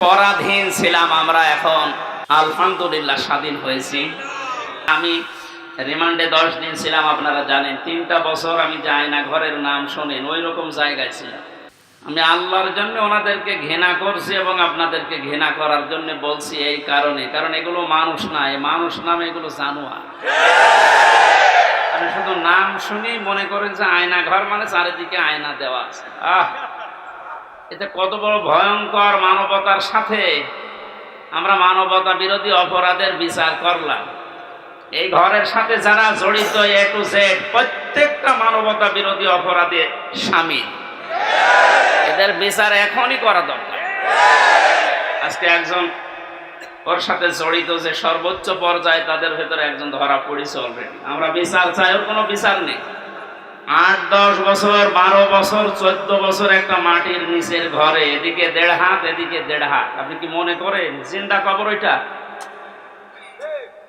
পরাধীন ছিলাম আমরা, এখন আলহামদুলিল্লাহ স্বাধীন হয়েছি। আমি রিমান্ডে 10 দিন ছিলাম, আপনারা জানেন। 3টা বছর আমি যাই না, ঘরের নাম শোনেন, ওই রকম জায়গায় ছিলাম। আমি আল্লাহর জন্য ওনাদেরকে ঘৃণা করছি এবং আপনাদেরকে ঘৃণা করার জন্য বলছি এই কারণে, কারণ এগুলো মানুষ না, মানুষ নামে এগুলো জানোয়ার। আমি শুধু নাম শুনি মনে করেন যে আয়না ঘর মানে চারিদিকে আয়না দেওয়া আছে। এতে কত বড় ভয়ঙ্কর মানবতার সাথে আমরা মানবতা বিরোধী অপরাধের বিচার করলাম। এই ঘরের সাথে যারা জড়িত A to Z প্রত্যেকটা মানবতা বিরোধী অপরাধে শামিল। এদের বিচার এখনই করা দরকার। আজকে একজন ওর সাথে জড়িত যে সর্বোচ্চ পর্যায়ে, তাদের ভেতরে একজন ধরা পড়েছে অলরেডি। আমরা বিচার চাই, ওর কোনো বিচার নেই। 8-10 বছর, 12 বছর, 14 বছর একটা মাটির নিচের ঘরে, এদিকে 1.5 হাত, এদিকে 1.5 হাত। আপনি কি মনে করেন জিন্দা কবর ওইটা?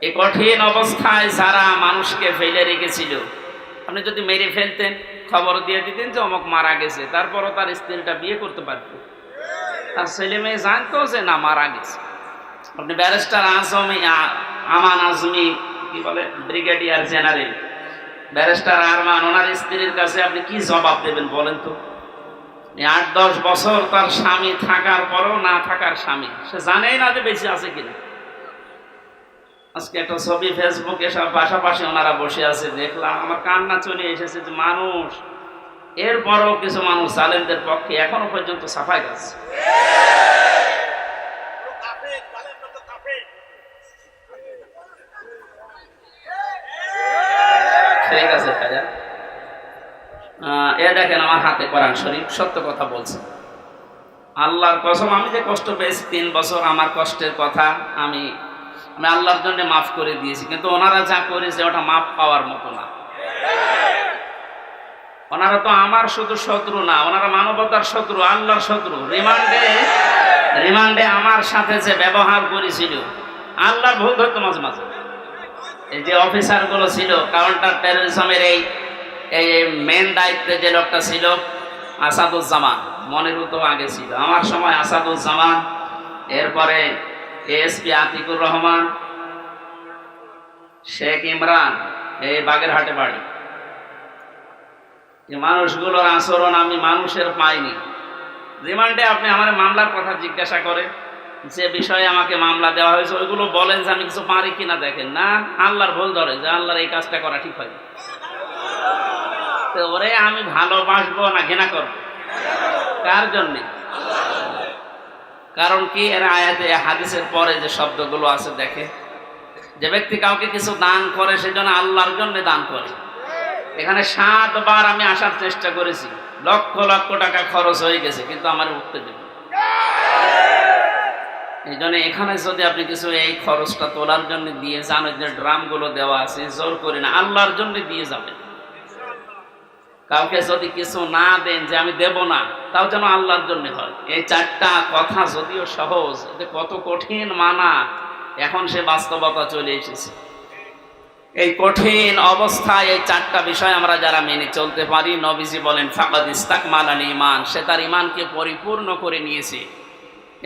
এই কঠিন অবস্থায় যারা মানুষকে ফেলে রেখেছিল, আপনি যদি মেরে ফেলতেন, খবর দিয়ে দিতেন যে অমুক মারা গেছে, তারপরও তার স্ত্রীটা বিয়ে করতে পারত, তার ছেলে মেয়ে জানতো যে না মারা গেছে। আপনি ব্যারিস্টার আমান আজমি, কি বলে, ব্রিগেডিয়ার জেনারেল ব্যারিস্টার আরমান, ওনার স্ত্রীর কাছে আপনি কি জবাব দেবেন বলেন তো? 8-10 বছর তার স্বামী থাকার পরও না থাকার স্বামী, সে জানেই না যে বেঁচে আছে কিনা। আজকে একটা ছবি ফেসবুকে সব পাশাপাশি ওনারা বসে আছে, দেখলাম, আমার কান্না চলে এসেছে যে মানুষ, এরপরও কিছু মানুষ জালেমদের পক্ষে এখনো পর্যন্ত সাফাই গাচ্ছে। ঠিক আছে ভাইয়া, দেখেন আমার হাতে কোরআন শরীফ, সত্য কথা বলছি। আল্লাহর কসম, আমি যে কষ্ট পেয়েছি 3 বছর, আমার কষ্টের কথা আমি আল্লাহর জন্য মাফ করে দিয়েছি। কিন্তু ওনারা যা করেছে ওটা মাফ পাওয়ার মতো না। ওনারা তো আমার শুধু শত্রু না, ওনারা মানবতার শত্রু, আল্লাহর শত্রু। রিমান্ডে আমার সাথে যে ব্যবহার করেছিল, আল্লাহর ভুল ধরতো মাঝে মাঝে। এই যে অফিসার গুলো ছিল, কাউন্টার টেররিজমের এই মেন দায়িত্বে যে লোকটা ছিল আসাদুজ্জামান, মনিরও তো আগে ছিল, আমার সময় আসাদুজ্জামান, এরপরে এএসপি আতিকুর রহমান, শেখ ইমরান, এই বাগেরহাটে বাড়ি। এই মানুষগুলোর আচরণ আমি মানুষের পাইনি। রিমান্ডে আপনি আমার মামলার কথা জিজ্ঞাসা করেন, যে বিষয়ে আমাকে মামলা দেওয়া হয়েছে ওইগুলো বলেন যে আমি কিছু পারি কিনা, দেখেন না আল্লাহর ভুল ধরে যে আল্লাহর এই কাজটা করা ঠিক হয়। তো ওরে আমি ভালোবাসবো না ঘৃণা করবো? কার জন্যে? কারণ কি, এর আয়াতে হাদিসের পরে যে শব্দগুলো আছে, দেখে যে ব্যক্তি কাউকে কিছু দান করে সেজন্য আল্লাহর জন্য দান করে। এখানে 7 বার আমি আসার চেষ্টা করেছি, লক্ষ লক্ষ টাকা খরচ হয়ে গেছে, কিন্তু আমার উঠতে দেবে। এই জন্য এখানে যদি আপনি কিছু এই খরচটা তোলার জন্য দিয়ে যান, যে ড্রামগুলো দেওয়া আছে, জোর করে না, আল্লাহর জন্য দিয়ে যাবেন। কাউকে যদি কিছু না দেন যে আমি দেব না, তাও যেন আল্লাহর জন্য হয়। এই 4টা কথা যদিও সহজ, কত কঠিন মানা, এখন সে বাস্তবতা চলে এসেছে। এই কঠিন অবস্থায় এই 4টা বিষয় আমরা যারা মেনে চলতে পারি, নবীজি বলেন ফাকাদ ইস্তাকমালাল ঈমান, সে তার ঈমানকে পরিপূর্ণ করে নিয়েছে।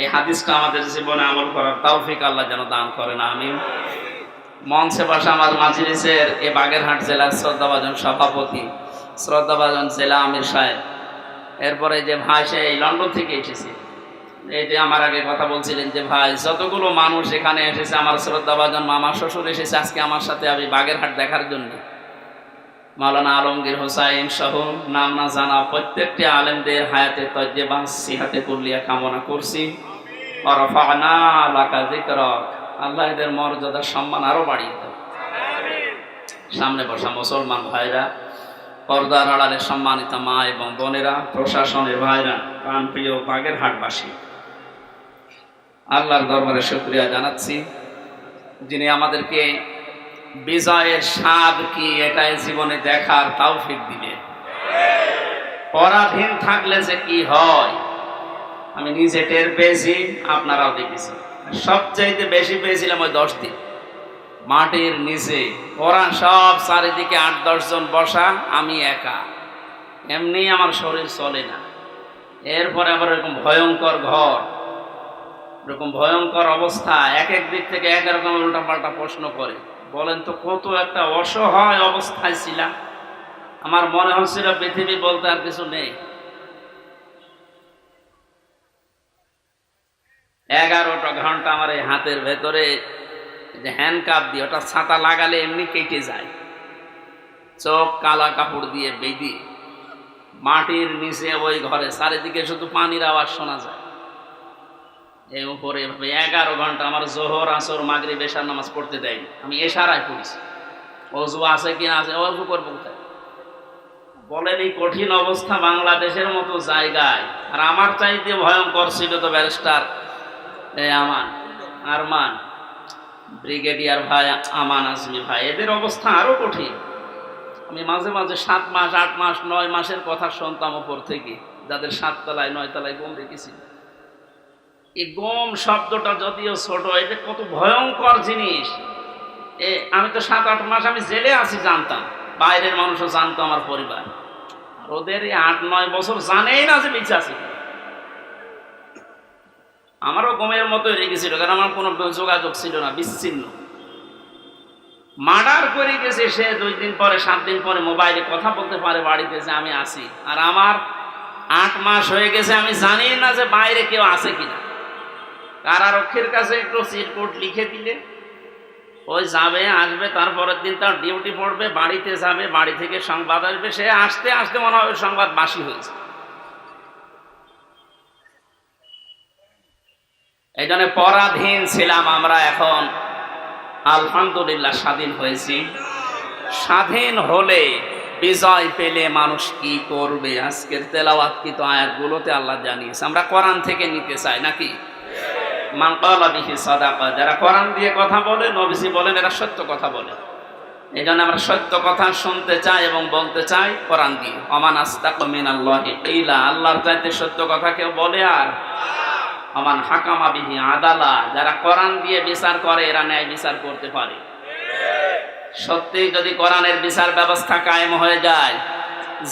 এই হাদিসটা আমাদের জীবনে আমল করার তৌফিক আল্লাহ যেন দান করেন, আমিন। মঞ্চে বসা আমার মাজলিসের এই বাগেরহাট জেলার শ্রদ্ধাভাজন সভাপতি, শ্রদ্ধাভাজন জেলা আমির সাহেব, এরপরে যে ভাই সে এই লন্ডন থেকে এসেছে, এই যে আমার আগে কথা বলছিলেন যে ভাই যতগুলো মানুষ এখানে এসেছে, আমার শ্রদ্ধাভাজন মামা শ্বশুর এসেছে আজকে আমার সাথে আমি বাগেরহাট দেখার জন্য। মাওলানা আলমগীর হোসাইন সহ নাম না জানা প্রত্যেকটি আলেমদের হায়াতে তজ্জেবা সিহাতে কুল্লিয়া কামনা করছি। ওয়ারাফা'না লাকা যিকরাক, আল্লাহ এদের মর্যাদা সম্মান আরো বাড়িয়ে দেন। সামনে বসা মুসলমান ভাইরা, পর্দার আড়ালে সম্মানিত মা এবং বোনেরা, প্রশাসনের ভাইরা, প্রাণপ্রিয় বাগেরহাটবাসী, আল্লাহর দরবারে শুকরিয়া জানাচ্ছি, যিনি আমাদেরকে বিজয়ের স্বাদ কি এটাই জীবনে দেখার তৌফিক দিলেন। পরাধীন থাকলে যে কি হয় আমি নিজে টের পেয়েছি, আপনারাও দেখেছি। সবচাইতে বেশি পেয়েছিলাম ওই 10 দিন মাটির নিচে, ওরা সব চারিদিকে 8-10 জন বসা, আমি একা, এমনি আমার শরীর চলে না। এরপরে আবার এরকম ভয়ঙ্কর ঘর, এরকম ভয়ঙ্কর অবস্থা, এক এক দিক থেকে এক রকম উল্টাপাল্টা প্রশ্ন করে। বলেন তো কত একটা অসহায় অবস্থায় ছিলাম, আমার মনে হচ্ছিল পৃথিবী বলতে আর কিছু নেই। 11টা ঘন্টা আমার এই হাতের ভেতরে যে হ্যান্ডকাপ দিয়ে, ওটা ছাতা লাগালে এমনি কেটে যায়, চোখ কালা কাপড় দিয়ে বেঁধে মাটির নিচে ওই ঘরে চারিদিকে শুধু পানির আওয়াজ শোনা যায়। এই উপরে 11 ঘন্টা আমার জোহর আসর মাগরিব এশার নামাজ পড়তে দেয়নি। আমি এশারায় পড়েছি, অজু আছে কি না আছে, অজু করবো কোথায়? বলেন এই কঠিন অবস্থা বাংলাদেশের মতো জায়গায়। আর আমার চাইতে ভয়ঙ্কর ছিল তো ব্যারিস্টার আরমান, ব্রিগেডিয়ার ভাই আমান আজমি ভাই, এদের অবস্থা আরো কঠিন। আমি মাঝে মাঝে 7 মাস 8 মাস 9 মাসের কথা শুনতাম উপর থেকে, যাদের 7 তলায় 9 তলায় গম রেখেছিল। এই গম শব্দটা যদিও ছোট, এটা কত ভয়ঙ্কর জিনিস। আমি তো 7-8 মাস আমি জেলে আছি জানতাম, বাইরের মানুষও জানতো, আমার পরিবার। আর ওদের এই 8-9 বছর জানেই না যে বেঁচে আছে। আমারও গমের মতোই রেখেছিল, কারণ আমার কোনো যোগাযোগ ছিল না, বিচ্ছিন্ন। মার্ডার করে গেছে সে 2 দিন পরে 7 দিন পরে মোবাইলে কথা বলতে পারে বাড়িতে যে আমি আছি। আর আমার 8 মাস হয়ে গেছে, আমি জানি না যে বাইরে কেউ আছে কিনা। কারারক্ষীর কাছে একটু চিরকুট লিখে দিলে ওই যাবে আসবে, তারপরের দিন তার ডিউটি পড়বে, বাড়িতে যাবে, বাড়ি থেকে সংবাদ আসবে, সে আসতে আসতে মনে হবে সংবাদ বাসি হয়েছে। এই জন্য পরাধীন ছিলাম আমরা, এখন আলহামদুলিল্লাহ স্বাধীন হয়েছি। স্বাধীন হলে বিজয় পেলে মানুষ কি করবে, আজকের তেলাওয়াতকৃত আয়াতগুলোতে আল্লাহ জানিয়েছে। আমরা কোরআন থেকে নিতে চাই নাকি? মান ক্বালা বিহি সাদাকা, যারা কোরআন দিয়ে কথা বলে, নবীজি বলেন এরা সত্য কথা বলে। এই জন্য আমরা সত্য কথা শুনতে চাই এবং বলতে চাই কোরআন দিয়ে। ওমান আসদাকু মিনাল্লাহি কিলা, আল্লাহর চাইতে সত্য কথা কেউ বলে? আর ওমান হাকামা বিহি আদালা, যারা কোরআন দিয়ে বিচার করে এরা ন্যায় বিচার করতে পারে। সত্যি যদি কোরআনের বিচার ব্যবস্থা কায়েম হয়ে যায়,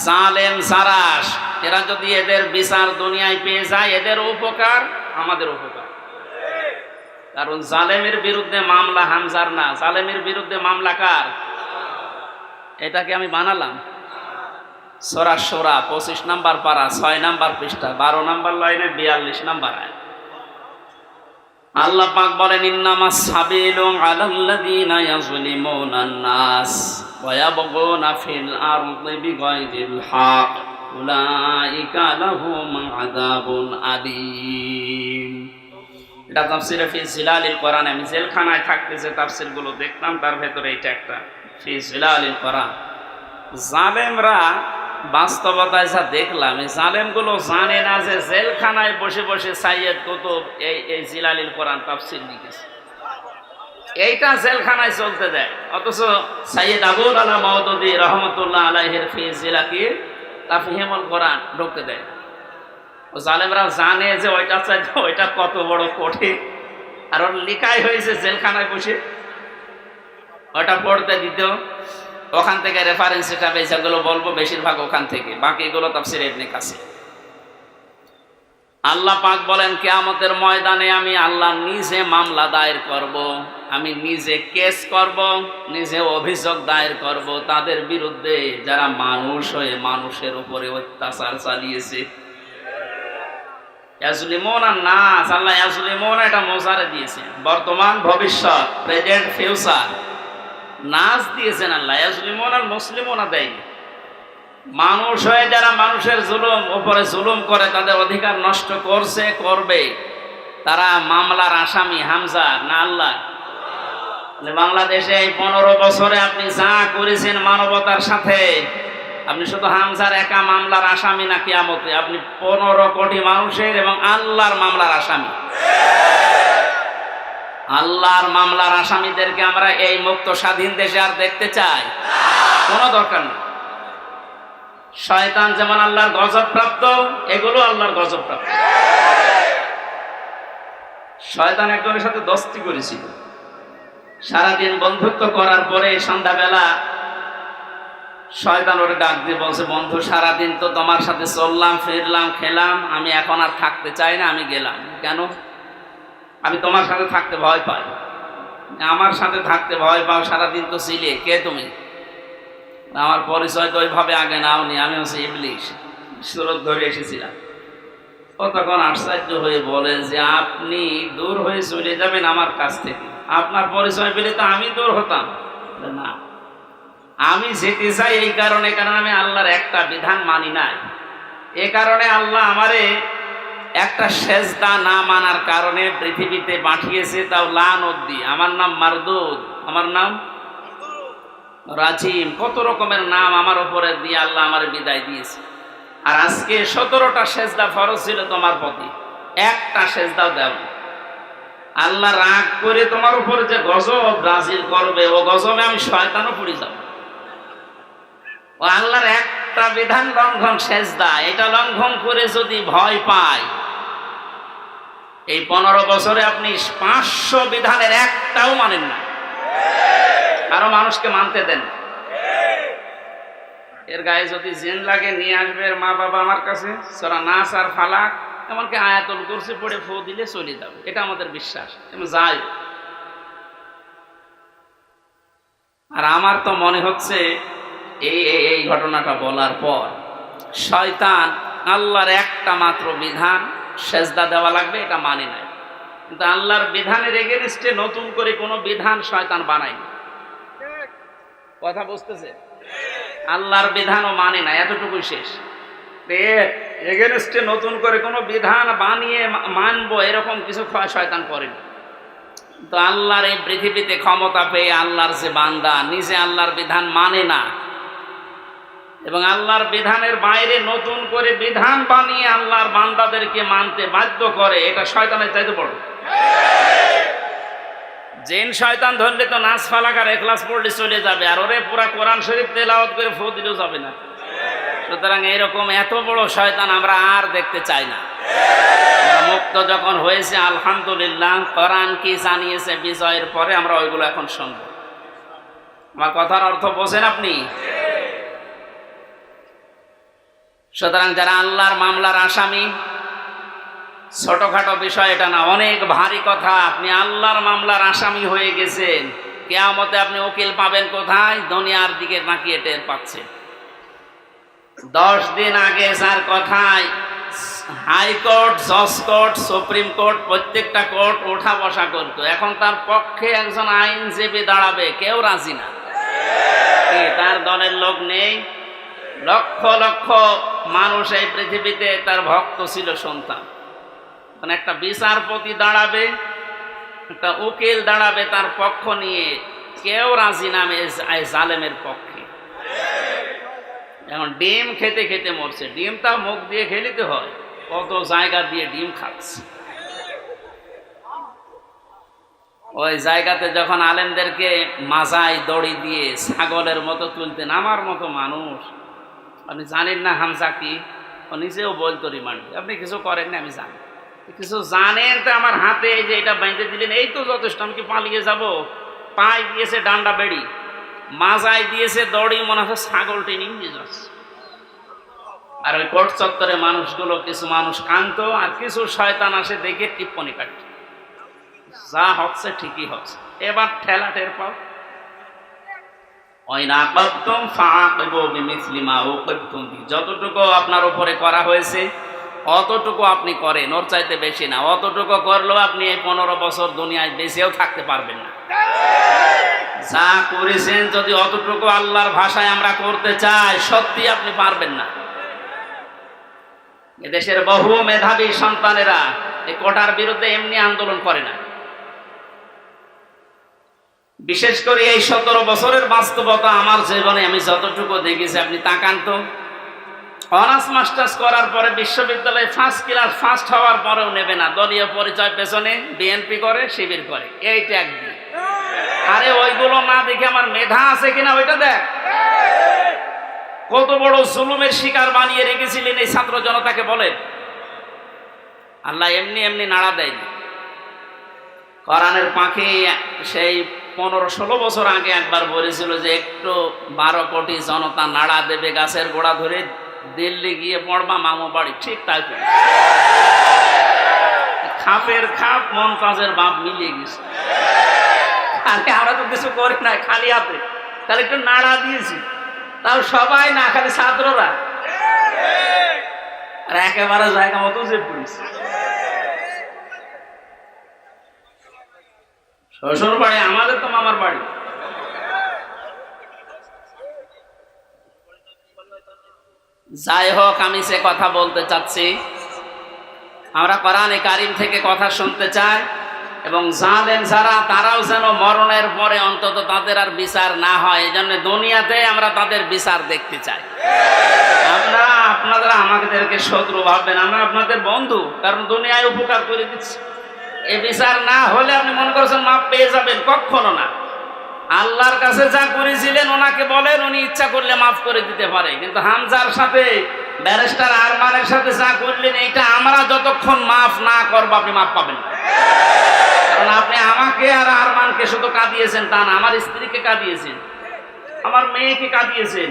জালেম সারাস এরা যদি এদের বিচার দুনিয়ায় পেয়ে যায়, এদের উপকার আমাদের উপকার। কারণ জালেমের বিরুদ্ধে মামলা হামজার না, জালেমের বিরুদ্ধে মামলা কার? এটাকে আমি বানালাম। সূরা শূরা 25 নম্বর পারা 6 নম্বর পৃষ্ঠা 12 নম্বর লাইনে 42 নম্বর আয়াত। আল্লাহ পাক বলেন ইন্নামাস সাবিলু আলাল্লাযীনা ইয়াজলিমুনান নাস ওয়া ইয়াবগুনা ফিল আরদি বিগাইরিল হক উলাইকা লাহুম আযাবুন আলীম। এটা তাফসীরে ফি জিলালিল কোরআন। আমি জেলখানায় থাকতে যে তাফসীরগুলো দেখতাম তার ভেতরে এটা একটা, ফি জিলালিল কোরআন। জালেমরা বাস্তবতায় যা দেখলাম, এই জালেমগুলো জানে না যে জেলখানায় বসে বসে সাইয়্যেদ কুতুব এই জিলালিল কোরআন তাফসীর লিখেছে। এইটা জেলখানায় চলতে দেয়, অথচ সাইয়্যেদ আবুল আলা মাওদুদী রহমাতুল্লাহ আলাইহির ফি জিলাকির তাফহিমুল কোরআন ঢুকতে দেয়। ও জালেমরা জানে যে ওইটা চাইতে ওইটা কত বড় কঠিন, আর ওর লিখাই হয়েছে জেলখানায় বসে, ওটা পড়তে দিত। ওখান থেকে রেফারেন্স হিসাবে যেগুলো বলবো বেশিরভাগ ওখান থেকে, বাকিগুলো তাফসীর ইবনে কাসির। আল্লাহ পাক বলেন কিয়ামতের ময়দানে আমি আল্লাহ নিজে মামলা দায়ের করব, আমি নিজে কেস করব, নিজে অভিযোগ দায়ের করব তাদের বিরুদ্ধে যারা মানুষ হয়ে মানুষের উপরে অত্যাচার চালিয়েছে। ইয়াজলিমুনা নাস, আল্লাহ ইয়াজলিমুনা এটা মোজারে দিয়েছেন, বর্তমান ভবিষ্যৎ, প্রেজেন্ট ফিউচার। নাস দিয়েছেন আল্লাহ, ইয়াজলিমুনা আর মুসলিমুনা দেয়নি। মানুষ হয়ে যারা মানুষের জুলুম উপরে জুলুম করে, তাদের অধিকার নষ্ট করছে, করবে, তারা মামলার আসামি হামজা না আল্লাহ? বাংলাদেশে এই 15 বছরে আপনি যা করেছেন মানবতার সাথে, আপনি শুধু হামজার একা মামলার আসামি না কিয়ামতে আপনি 15 কোটি মানুষের এবং আল্লাহর মামলার আসামি। আল্লাহর মামলার আসামিদেরকে আমরা এই মুক্ত স্বাধীন দেশে আর দেখতে চাই? কোনো দরকার নেই। শয়তান যেমন আল্লাহর গজব প্রাপ্ত, এগুলো আল্লাহর গজব প্রাপ্ত। শয়তান একজনের সাথে দোস্তি করেছিল, সারাদিন বন্ধুত্ব করার পরে সন্ধ্যাবেলা শয়তান ওরে ডাক দিয়ে বলছে, বন্ধু সারাদিন তো তোমার সাথে চললাম ফিরলাম খেলাম, আমি এখন আর থাকতে চাই না, আমি গেলাম। কেন? আমি তোমার সাথে থাকতে ভয় পাই। আমার সাথে থাকতে ভয় পাও, সারাদিন তো ছিলে, কে তুমি? আমার পরিচয় তো ওইভাবে আগে নাওনি, আমি হচ্ছে ইবলিশ, সুরত ধরে এসেছিলাম। ও তখন আশ্চর্য হয়ে বলে যে আপনি দূর হয়ে চলে যাবেন আমার কাছ থেকে, আপনার পরিচয় পেলে তো আমি দূর হতাম না। আমি যেতে চাই এই কারণে, কারণ আমি আল্লাহর একটা বিধান মানি নাই। এ কারণে আল্লাহ আমারে একটা সেজদা না মানার কারণে পৃথিবীতে পাঠিয়েছে, তাও লানত দিয়ে। আমার নাম মারদুদ, আমার নাম রাজিম, কত রকমের নাম আমার উপরে দিয়ে আল্লাহ আমার বিদায় দিয়েছে। আর আজকে 17টা সেজদা ফরজ ছিল তোমার প্রতি, একটা সেজদাও দেব। আল্লাহ রাগ করে তোমার উপরে যে গজব নাযিল করবে, ও গজবে আমি শয়তানও পড়ে যাব। ও আল্লাহর একটা বিধান লঙ্ঘন সেজদা, এটা লঙ্ঘন করে যদি ভয় পায়, এই 15 বছরে আপনি 500 বিধানের একটাও মানেন না, আরো মানুষকে মানতে দেন। এর গায়ে যদি জিন লাগে নিয়ে আসবে এর মা বাবা আমার কাছে, সূরা নাস আর ফালাক, এমনকি আয়াতুল কুরসি পড়ে ফু দিলে চলে যাবে, এটা আমাদের বিশ্বাস। যাই, আর আমার তো মনে হচ্ছে এই ঘটনাটা বলার পর শয়তান আল্লাহর একটা মাত্র বিধান সেজদা দেওয়া লাগবে এটা মানে নাই, কিন্তু আল্লাহর বিধানের এগেনস্টে নতুন করে কোনো বিধান শয়তান বানায়নি। কথা বুঝতেছে? আল্লাহর বিধানও মানে না, এতটুকুই শেষ। এগেনস্টে নতুন করে কোনো বিধান বানিয়ে মানবো এরকম কিছু শয়তান করেনি। তো আল্লাহর এই পৃথিবীতে ক্ষমতা পেয়ে আল্লাহর যে বান্দা নিজে আল্লাহর বিধান মানে না এবং আল্লাহর বিধানের বাইরে নতুন করে বিধান বানিয়ে আল্লাহর বান্দাদেরকে মানতে বাধ্য করে, এটা শয়তানের চাইতে বড়। জিন শয়তান ধরলে তো নাস ফালাক আর ইখলাস পড়লে চলে যাবে, আর ওরে পুরা কোরআন শরীফ তেলাওয়াত করে ফু দিলেও যাবে না। সুতরাং এরকম এত বড় শয়তান আমরা আর দেখতে চাই না। মুক্ত যখন হয়েছে আলহামদুলিল্লাহ, কোরআন কি জানিয়েছে বিজয়ের পরে আমরা ওইগুলো এখন শুনবো। আমার কথার অর্থ বোঝেন আপনি? সুতরাং যারা আল্লাহর মামলার আসামি, ছোটখাটো বিষয় এটা না, অনেক ভারী কথা। আপনি আল্লাহর মামলার আসামি হয়ে গেছেন, কিয়ামতে আপনি উকিল পাবেন কোথায়? দুনিয়ার দিকে তাকিয়ে টের পাচ্ছে। 10 দিন আগে যার কথায় হাইকোর্ট, জজ কোর্ট, সুপ্রিম কোর্ট, প্রত্যেকটা কোর্ট ওঠা বসা করতো, এখন তার পক্ষে একজন আইনজীবী দাঁড়াবে কেউ রাজি না। তার দলের লোক নেই। লক্ষ লক্ষ মানুষ এই পৃথিবীতে তার ভক্ত ছিল, সন্তান। মানে একটা বিচারপতি দাঁড়াবে, একটা উকিল দাঁড়াবে তার পক্ষ নিয়ে, কেউ রাজি নামে জালেমের পক্ষে। এখন ডিম খেতে খেতে মরছে, ডিমটা মুখ দিয়ে খেলিতে হয়, কত জায়গা দিয়ে ডিম খাচ্ছে। ওই জায়গাতে যখন আলেমদেরকে মাজায় দড়ি দিয়ে ছাগলের মতো তুলতেন, আমার মতো মানুষ, আপনি জানেন না হামজা কি, ও নিজেও বলতো রিমান্ডে, আপনি কিছু করেন না আমি জানি, কিছু জানেন তো আমার হাতে এই যে এটা বেঁধে দিলেন, এই তো যথেষ্ট, আমি কি পালিয়ে যাব? পায়ে দিয়েছে ডান্ডা বেড়ি, মাজায় দিয়েছে দড়ি, মনে হচ্ছে ছাগল টেনে নিয়ে যাচ্ছে। আর ওই কোর্ট চত্বরে মানুষগুলো, কিছু মানুষ কান্ত আর কিছু শয়তান আসে দেখে টিপ্পনি কাটছে, যা হচ্ছে ঠিকই হচ্ছে, এবার ঠেলা টের পাও। যতটুকু আপনার উপরে করা হয়েছে অতটুকু আপনি করেন, ওর চাইতে বেশি না। অতটুকু করলেও আপনি এই 15 বছর দুনিয়ায় বেঁচেও থাকতে পারবেন না। যা করেছেন যদি অতটুকু আল্লাহর ভাষায় আমরা করতে চাই, সত্যি আপনি পারবেন না। এদেশের বহু মেধাবী সন্তানেরা এই কোটার বিরুদ্ধে এমনি আন্দোলন করে না। বিশেষ করে এই 17 বছরের বাস্তবতা আমার জীবনে আমি যতটুকু দেখেছি, আপনি তাকান তো, অনার্স মাস্টার্স করার পরে বিশ্ববিদ্যালয়ে ফার্স্ট ক্লাস ফার্স্ট হওয়ার পরেও নেবে না, দলীয় পরিচয় পেছনে বিএনপি করে, শিবির করে, এইটা একদিন। আরে ওইগুলো না দেখে আমার মেধা আছে কিনা ওইটা দেখ। কত বড় জুলুমের শিকার বানিয়ে রেখেছিলেন এই ছাত্র জনতাকে বলেন। আল্লাহ এমনি এমনি নাড়া দেয়নি। কোরআনের পাখি সেই 15-16 বছর আগে একবার বলেছিল যে একটু 12 কোটি জনতা নাড়া দেবে, গাছের গোড়া ধরে দিল্লি গিয়ে পড়বা মামু বাড়ি, ঠিক তাই খাপের খাপ মমতাজের বাপ মিলিয়ে গেছে। আরে আমরা তো কিছু করি না, খালি হাতে, তাহলে একটু নাড়া দিয়েছি, তাও সবাই না, খালি ছাত্ররা, আর একেবারে জায়গা মতো যে পুলিশ। শ্বশুর বাড়ি আমাদের তো মামার বাড়ি। যাই হোক, আমি সে কথা বলতে চাচ্ছি, আমরা কোরআনে কারিম থেকে কথা শুনতে চাই, এবং জালেম যারা তারাও যেন মরণের পরে অন্তত তাদের আর বিচার না হয়, এই জন্য দুনিয়াতে আমরা তাদের বিচার দেখতে চাই। আপনারা আমাদেরকে শত্রু ভাববেন, আমরা আপনাদের বন্ধু, কারণ দুনিয়ায় উপকার করে দিচ্ছি। এই বিচার না হলে আপনি মনে করছেন মাপ পেয়ে যাবেন, কখনো না। আল্লাহর কাছে যা করেছিলেন ওনাকে বলেন, উনি ইচ্ছা করলে মাফ করে দিতে পারে। কিন্তু হামজার সাথে ব্যারিস্টার আরমানের সাথে যা করলেন, এইটা আমরা যতক্ষণ মাফ না করবো আপনি মাফ পাবেন না। কারণ আপনি আমাকে আর আরমানকে শুধু কাঁদিয়েছেন তা না, আমার স্ত্রীকে কাঁদিয়েছেন, আমার মেয়েকে কাঁদিয়েছেন।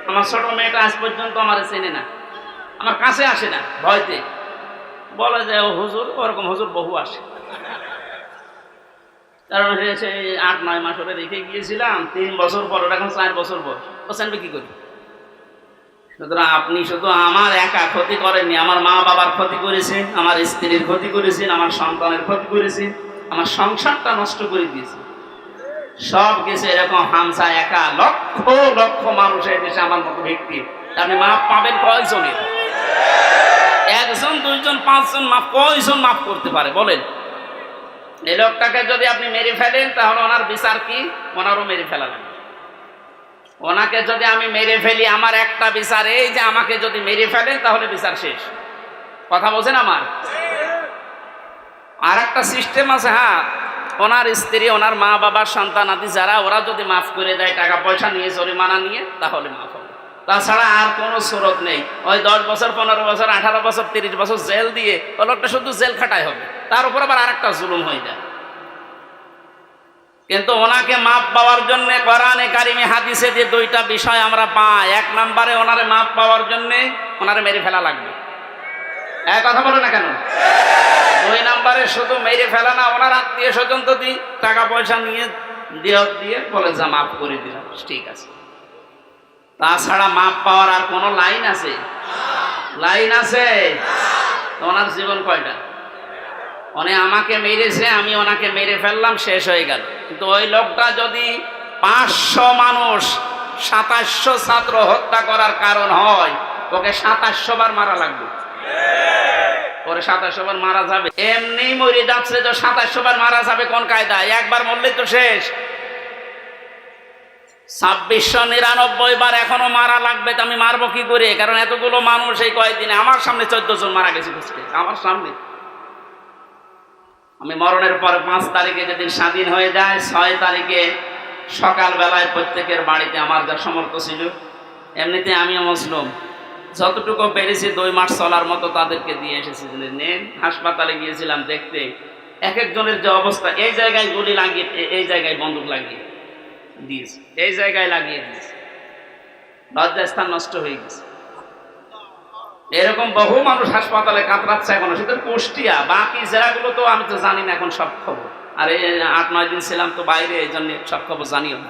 আমার ছোট মেয়েটা আজ পর্যন্ত আমার চেনে না, আমার কাছে আসে না, ভয়তে বলে যে ও হুজুর, ওরকম হুজুর বহু আসে। কারণ সে 8-9 মাস ওরে রেখে গিয়েছিলাম, 3 বছর পর, ওরা এখন 4 বছর পর, ও জানবে কি করি। সুতরাং আপনি শুধু আমার একা ক্ষতি করেননি, আমার মা বাবার ক্ষতি করেছেন, আমার স্ত্রীর ক্ষতি করেছেন, আমার সন্তানের ক্ষতি করেছেন, আমার সংসারটা নষ্ট করে দিয়েছে। সব কিছু এরকম হামসা একা লক্ষ লক্ষ মানুষ এই দেশে আমার মতো ব্যক্তি, আপনি মাপ পাবেন কয়জনের? 1 জন 2 জন 5 জন মাপ, কয়জন মাফ করতে পারে বলেন? এই লোকটাকে যদি আপনি মেরে ফেলেন তাহলে ওনার বিচার কি? ওনারও মেরে ফেলা লাগবে। ওনাকে যদি আমি মেরে ফেলি, আমার একটা বিচার এই যে আমাকে যদি মেরে ফেলেন তাহলে বিচার শেষ। কথা বলছেন আমার? আর একটা সিস্টেম আছে, হ্যাঁ, ওনার স্ত্রী, ওনার মা বাবার সন্তান আদি যারা, ওরা যদি মাফ করে দেয় টাকা পয়সা নিয়ে, জরিমানা নিয়ে, তাহলে মাফ হবে। তাছাড়া আর কোনো সুরত নেই। ওই 10 বছর 15 বছর 18 বছর 30 বছর জেল দিয়ে ওই লোকটা শুধু জেল খাটাই হবে, তার উপর আবার আরেকটা জুলুম হয়ে যায়। কিন্তু ওনাকে মাপ পাওয়ার জন্য কোরআনে কারিমে হাদিসে যে 2টা বিষয় আমরা পাই। 1 নম্বরে ওনারে মাপ পাওয়ার জন্য ওনারে মেরে ফেলা লাগবে। এক কথা বলে না কেন? 2 নম্বরে শুধু মেরে ফেলা না, ওনার আত্মীয় স্বজন তো টাকা পয়সা নিয়ে দিয়ে বলে যা মাফ করে দিলাম, ঠিক আছে। তাছাড়া মাপ পাওয়ার আর কোনো লাইন আছে? লাইন আছে? ওনার জীবন কয়টা? উনি আমাকে মেরেছে, আমি ওনাকে মেরে ফেললাম, শেষ হয়ে গেল। কিন্তু ওই লোকটা যদি 500 মানুষ 2700 ছাত্র হত্যা করার কারণ হয়, ওকে 2700 বার মারা লাগবে। ওরে 2700 বার মারা যাবে, এমনি মরে যাচ্ছে তো 2700 বার মারা যাবে কোন কায়দায়? একবার মরলে তো শেষ। 2699 বার এখনো মারা লাগবে, তো আমি মারবো কি করে? কারণ এতগুলো মানুষ এই কয়েকদিনে আমার সামনে 14 জন মারা গেছে, আমার সামনে। আমি মরণের পর 5 তারিখে যেদিন স্বাধীন হয়ে যায়, 6 তারিখে সকালবেলায় প্রত্যেকের বাড়িতে আমার যা সমর্থ ছিল, এমনিতে আমিও মুসলিম, যতটুকু পেরেছি 2 মাস চলার মতো তাদেরকে দিয়ে এসেছি। নেন, হাসপাতালে গিয়েছিলাম দেখতে, এক একজনের যে অবস্থা, এই জায়গায় গুলি লাগিয়ে, এই জায়গায় বন্দুক লাগিয়ে দিয়েছে, এই জায়গায় লাগিয়ে দিয়েছে, লজ্জাস্থান নষ্ট হয়ে গেছে। এরকম বহু মানুষ হাসপাতালে কাতরাচ্ছে এখনো, শুধু কুষ্টিয়া, বাকি জেলাগুলো তো আমি তো জানি না এখন সব খবর। আর এই 8-9 দিন ছিলাম তো বাইরে, এই জন্য সব খবর জানিও না।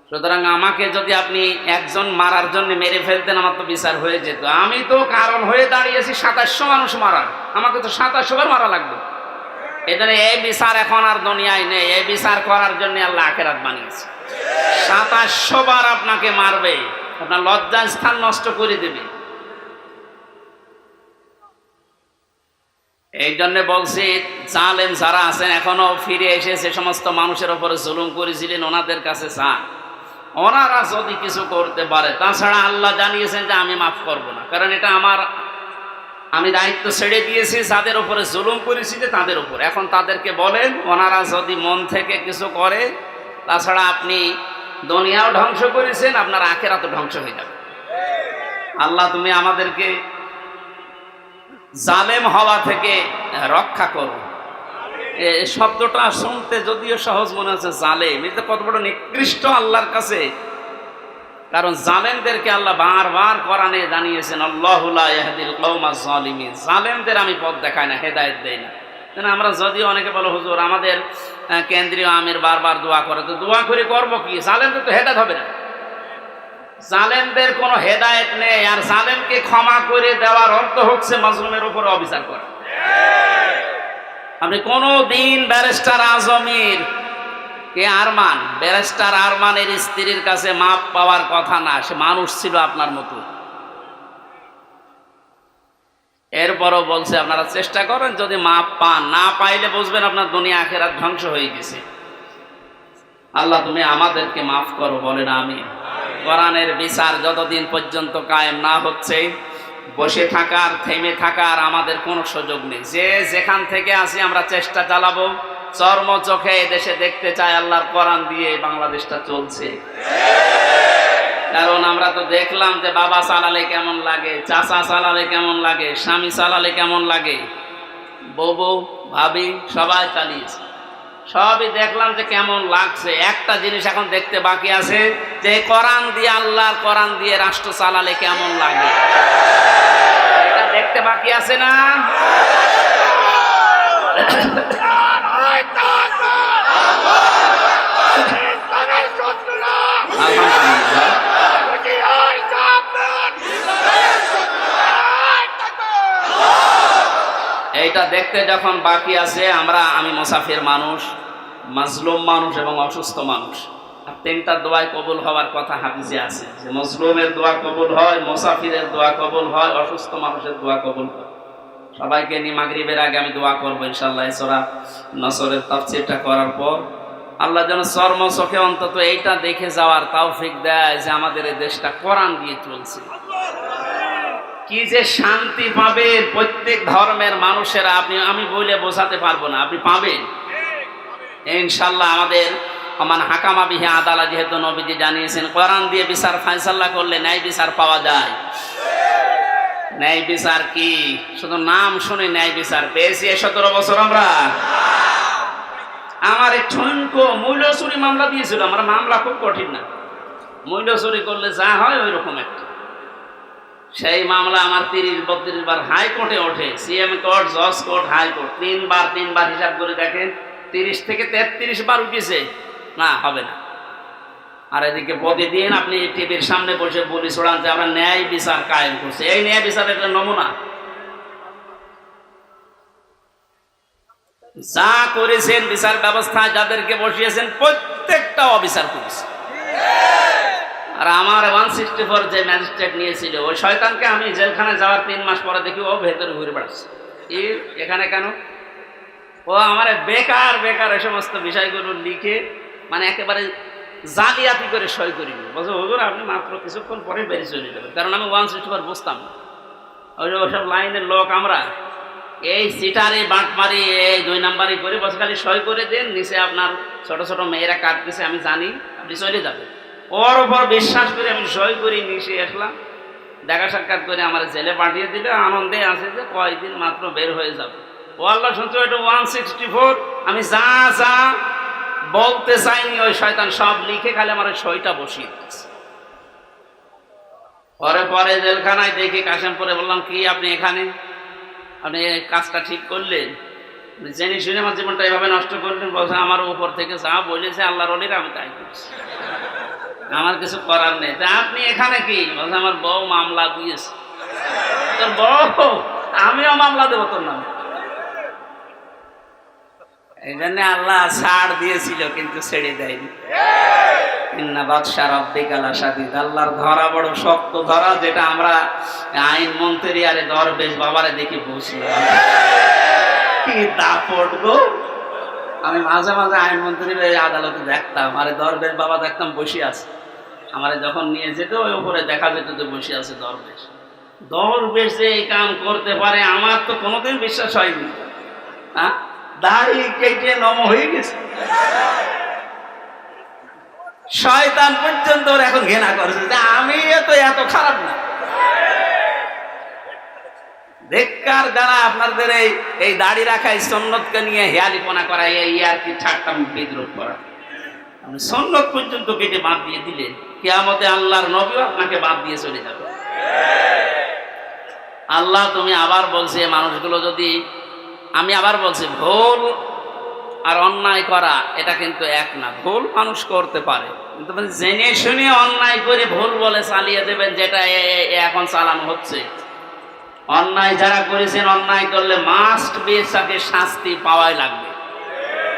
সুতরাং আমাকে যদি আপনি একজন মারার জন্য মেরে ফেলতেন, আমার তো বিচার হয়ে যেত। আমি তো কারণ হয়ে দাঁড়িয়েছি 2700 মানুষ মারার, আমাকে তো 2700 বার মারা লাগবে। এই জন্য এই বিচার এখন আর দুনিয়ায় নেই। এই বিচার করার জন্য আল্লাহ আখিরাত বানিয়েছে। 2700 বার আপনাকে মারবে, আপনার লজ্জার স্থান নষ্ট করে দেবে। এই জন্য বলছি, জালেম যারা আছেন এখনো ফিরে এসে সে সমস্ত মানুষের উপরে জুলুম করেছিলেন, ওনাদের কাছে যান, ওনারা যদি কিছু করতে পারে। তাছাড়া আল্লাহ জানিয়েছেন যে আমি মাফ করব না, কারণ এটা আমি দায়িত্ব ছেড়ে দিয়েছি যাদের উপরে জুলুম করেছি যে তাদের উপর। এখন তাদেরকে বলেন, ওনারা যদি মন থেকে কিছু করে, তাছাড়া আপনি দুনিয়াও ধ্বংস করেছেন, আপনার আখিরাতও ধ্বংস হয়ে যাবে। আল্লাহ তুমি আমাদেরকে জালেম হওয়া থেকে রক্ষা করো। এই শব্দটা শুনতে যদিও সহজ মনে হচ্ছে, জালেম, এটা কত বড় নিকৃষ্ট আল্লাহর কাছে। কারণ জালেমদেরকে আল্লাহ বারবার কোরআনে জানিয়েছেন, আল্লাহু লা ইয়াহদিল কওমাজ জালিমিন, জালেমদের আমি পথ দেখাই না, হেদায়েত দেই না। আমরা যদিও অনেকে বলে হুজুর আমাদের কেন্দ্রীয় আমির বারবার দোয়া করে, তো দোয়া করে করবো কি? জালেমদের তো হেদায়েত হবে না, জালেমদের কোনো হেদায়েত নেই। আর জালেমকে ক্ষমা করে দেওয়ার অর্থ হচ্ছে মাজলুমের উপরে অবিচার করা। আপনি কোনো দিন ব্যারিস্টার আজমির ব্যারিস্টার আরমানের স্ত্রীর কাছে মাপ পাওয়ার কথা না, সে মানুষ ছিল আপনার মতো। এরপরও বলছে আপনারা চেষ্টা করেন, যদি মাপ পান, না পাইলে বুঝবেন আপনার দুনিয়া আখিরাত ধ্বংস হয়ে গেছে। আল্লাহ তুমি আমাদেরকে মাফ করো, বলেন আমিন। কোরআনের বিচার যতদিন পর্যন্ত কায়েম না হচ্ছে, বসে থাকার, থেমে থাকার আমাদের কোনো সুযোগ নেই। যে যেখান থেকে আসি আমরা চেষ্টা চালাবো, চর্ম চোখে এদেশে দেখতে চাই আল্লাহর কোরআন দিয়ে বাংলাদেশটা চলছে। কারণ আমরা তো দেখলাম যে বাবা চালালে কেমন লাগে, চাচা চালালে কেমন লাগে, স্বামী চালালে কেমন লাগে, বউ ভাবি সবাই চালিয়েছে, সবই দেখলাম যে কেমন লাগছে। একটা জিনিস এখন দেখতে বাকি আছে, যে কোরআন দিয়ে, আল্লাহর কোরআন দিয়ে রাষ্ট্র চালালে কেমন লাগে, এটা দেখতে বাকি আছে না? এইটা দেখতে যখন বাকি আছে, আমি মুসাফির মানুষ, মাজলুম মানুষ এবং অসুস্থ মানুষ। আর তিনটা দোয়ায় কবুল হওয়ার কথা হাদিসে আছে, যে মাজলুমের দোয়া কবুল হয়, মুসাফিরের দোয়া কবুল হয়, অসুস্থ মানুষের দোয়া কবুল হয়। সবাইকে নিয়ে মাগরিবের আগে আমি দোয়া করবো ইনশাআল্লাহ। সূরা নসরের তাফসীরটা করার পর আল্লাহ যেন চর্ম চোখে অন্তত এইটা দেখে যাওয়ার তৌফিক দেয় যে আমাদের এই দেশটা কোরআন দিয়ে চলছে। কি যে শান্তি পাবেন প্রত্যেক ধর্মের মানুষেরা, আমি বলে বোঝাতে পারবো না, আপনি পাবেন ইনশাআল্লাহ। আমাদের আমান হাকামা বিহি আদালা, যেহেতু নবীজি জানিয়েছেন কোরআন দিয়ে বিচার ফায়সালা করলে ন্যায় বিচার পাওয়া যায়। ন্যায় বিচার কি? শুধু নাম শুনে ন্যায় বিচার পেয়েছি 17 বছর আমরা। আমার এক ঠনকো মূল্য চুরি মামলা দিয়েছিল। আমার মামলা খুব কঠিন না, মূল্য চুরি করলে যা হয় ওই রকম একটা। সেই মামলা আমার 30-32 বার হাইকোর্টে ওঠে, সিএম কোর্ট, জজ কোর্ট, হাইকোর্ট, তিনবার হিসাব করে দেখেন 30 থেকে 33 বার উঠেছে, না হবে না। আর এদিকে প্রতিদিন আপনি টিভির সামনে বসে বলি ছড়ান যে আমরা ন্যায় বিচার কায়েম করছি। এই ন্যায় বিচারের একটা নমুনা। যা করেছেন বিচার ব্যবস্থায়, যাদেরকে বসিয়েছেন প্রত্যেকটা অবিচার করেছে। আর আমার 164 যে ম্যাজিস্ট্রেট নিয়েছিল, ওই শয়তানকে আমি জেলখানায় যাওয়ার 3 মাস পরে দেখি ও ভেতরে ঘুরে বেড়াচ্ছে। এখানে কেন? ও আমার বেকার এই সমস্ত বিষয়গুলো লিখে, মানে একেবারে জালিয়াতি করে সই করিনি। বলছে হুজুর আপনি মাত্র কিছুক্ষণ পরে বেরিয়ে চলে যাবেন। কারণ আমি 164 বুঝতাম না, ওইসব লাইনের লোক আমরা। এই সিটারি বাটমারি, এই 2 নাম্বারই করে বসে খালি সই করে দেন, নিচে আপনার ছোট ছোট মেয়েরা কাটতেছে, আমি জানি আপনি চলে যাবেন। ওর উপর বিশ্বাস করে আমি সই করি, নিচে আসলাম, দেখা সাক্ষাৎ করে আমার জেলে পাঠিয়ে দিলে। আনন্দে আছে যে কয়েকদিন মাত্র বের হয়ে যাবে। ও আল্লাহ শুনছো, এটা 164 আমি যা বলতে চাইনি, ওই শয়তান সব লিখে খালি আমার সইটা বসিয়ে দিচ্ছে। পরে জেলখানায় দেখি কাশেমপুরে, বললাম কি আপনি এখানে, আপনি কাজটা ঠিক করলেন, জেনে শুনে আমার জীবনটা এভাবে নষ্ট করলেন? বলছে আমার উপর থেকে যা বলেছে আল্লাহর ওলিরা আমি তাই করছি, আমার কিছু করার নেই। তা আপনি এখানে কি? বলছে আমার বউ মামলা দিয়েছে। তোর বউ? আমিও মামলা দেবো তোর নামে। এই জন্য আল্লাহ ছাড় দিয়েছিল, কিন্তু ছেড়ে দেয়নি। ইন্না বাদশা রাব্বিকা লাশাদীদ, আল্লাহর ধরা বড় শক্ত ধরা, যেটা আমরা আইন মন্ত্রী আরে দরবেশ বাবারে দেখে বুঝলাম কি দাপট গো। আমি মাঝে মাঝে আইন মন্ত্রীর আদালতে দেখতাম, আরে দরবেশ বাবা দেখতাম বসে আছে। আমারে যখন নিয়ে যেত ওই উপরে দেখা যেত যে বসে আছে দরবেশ যে এই কাম করতে পারে, আমার তো কোনোদিন বিশ্বাস হয়নি। হ্যাঁ, দাড়ি কেটে নম হয়ে গেছে। শয়তান পর্যন্ত ওর এখন ঘৃণা করেছে যে আমি এত খারাপ না। ধিক্কার যারা আপনাদের এই দাড়ি রাখা, এই সুন্নতকে নিয়ে হেয়ালিপনা করা, এই আর কি ঠাট্টা বিদ্রুপ করা। আপনি সুন্নত পর্যন্ত কেটে বাদ দিয়ে দিলেন, কিয়ামতে আল্লাহর নবীও আপনাকে বাদ দিয়ে চলে যাবে। আল্লাহ তুমি আবার বলছে মানুষগুলো যদি, আমি আবার বলছি ভুল আর অন্যায় করা এটা কিন্তু এক না। ভুল মানুষ করতে পারে, কিন্তু জেনে শুনে অন্যায় করে ভুল বলে চালিয়ে দেবেন, যেটা এখন চালানো হচ্ছে। অন্যায় যারা করেছেন, অন্যায় করলে মাস্ট বি তাকে শাস্তি পাওয়াই লাগবে।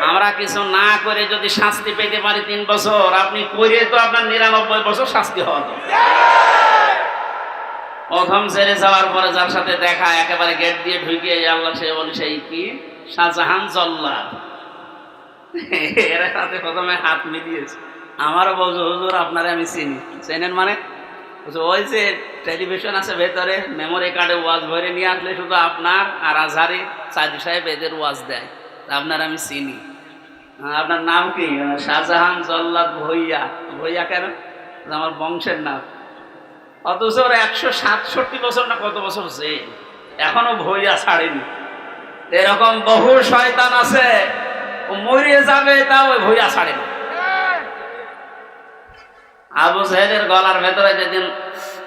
আমরা কিছু না করে যদি শাস্তি পেতে পারি 3 বছর, আপনি করে তো আপনার 99 বছর শাস্তি হওয়া দরকার। প্রথম ছেড়ে যাওয়ার পরে যার সাথে দেখা, একেবারে গেট দিয়ে ঢুকিয়ে আল্লাহ সে বলি সেই কি শাহজাহান জল্লাদ, এর সাথে প্রথমে হাত মিলিয়েছে। আমারও বলছো হুজুর আপনারে আমি চিনি। চেনেন মানে? ওই যে টেলিভিশন আছে ভেতরে, মেমোরি কার্ডে ওয়াজ ভরে নিয়ে আসলে শুধু আপনার আর আজহারি সাইদি সাহেব এদের ওয়াজ দেয়, আপনার আমি চিনি। আপনার নাম কি? শাহজাহান জল্লাদ ভুইয়া। ভুইয়া কেন? আমার বংশের নাম। অথচ ওর 167 বছর না কত বছর যে এখনো ভুইয়া ছাড়েনি। এরকম বহু শয়তান আছে, ও মরিয়ে যাবে তাও ওই ভুইয়া ছাড়েনি। আবু জাহেলের গলার ভেতরে যেদিন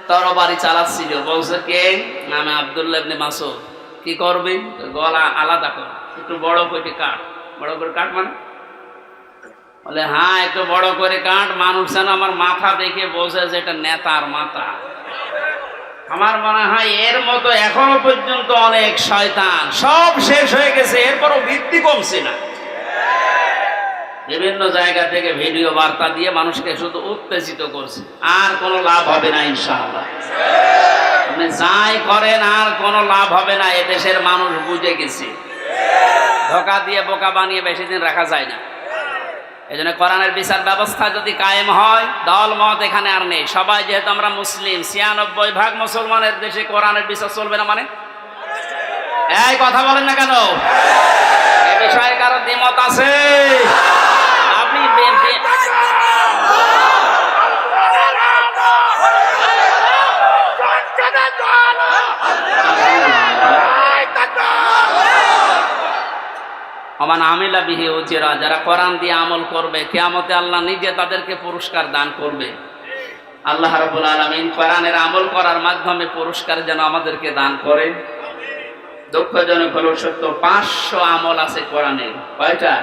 তরবারি চালাচ্ছিল, বলছে কে? নামে আব্দুল্লাহ ইবনে মাসউদ। কি করবি? গলা আলাদা কর, একটু বড় করে কাট। বড় করে কাট মানে? বলে হ্যাঁ একটু বড় করে কাট, মানুষ যেন আমার মাথা দেখে বোঝে যে এটা নেতার মাথা। আমার মনে হয় এর মতো এখনো পর্যন্ত অনেক শয়তান, সব শেষ হয়ে গেছে, এরপরও বৃদ্ধি কমছে না। বিভিন্ন জায়গা থেকে ভিডিও বার্তা দিয়ে মানুষকে শুধু উত্তেজিত করছে, আর কোনো লাভ হবে না ইনশাআল্লাহ। আপনি যাই করেন আর কোনো লাভ হবে না, এদেশের মানুষ বুঝে গেছে। ধোঁকা দিয়ে বোকা বানিয়ে বেশি দিন রাখা যায় না। এই জন্য কোরআনের বিচার ব্যবস্থা যদি কায়েম হয়, দল মত এখানে আর নেই। সবাই যেহেতু আমরা মুসলিম, 96% মুসলমানের দেশে কোরআনের বিচার চলবে না মানে? এই কথা বলেন না কেন? এ বিষয়ে কারো দ্বিমত আছে? আপনি ওমান আমিলা বিহি উজিরা, যারা কোরআন দিয়ে আমল করবে কিয়ামতে আল্লাহ নিজে তাদেরকে পুরস্কার দান করবে। আল্লাহ রাব্বুল আলামিন কোরআনের আমল করার মাধ্যমে পুরস্কার যেন আমাদেরকে দান করে। দুঃখজনক হলো সত্য, 500 আমল আছে কোরআনের। কয়টা?